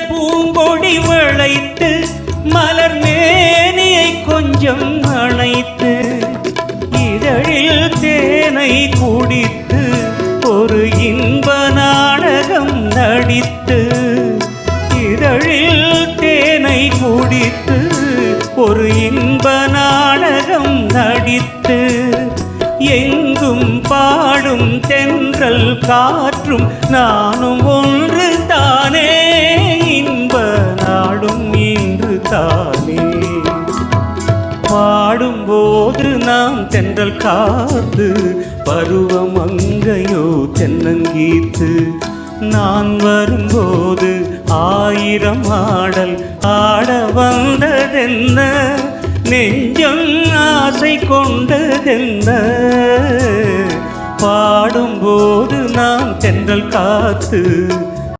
பூங்கொடி வளைத்து மலர் மேனியை கொஞ்சம் அணைத்து இதழில் தேனை குடித்து ஒரு இன்ப நாடகம் நடித்து இதழில் தேனை குடித்து ஒரு இன்ப நாடகம் நடித்து எங்கும் பாடும் தென்றல் காற்றும் நானும் ஒன்று தானே இன்ப நாடும் இன்று தானே பாடும்போது நாம் தென்றல் காத்து பருவம் அங்கையோ தென்னங்கீத்து நான் வரும்போது ஆயிரம் ஆடல் ஆட வந்ததென்ன நெஞ்சம் ஆசை கொண்டதென்ன பாடும்போது நாம் தென்றல் காத்து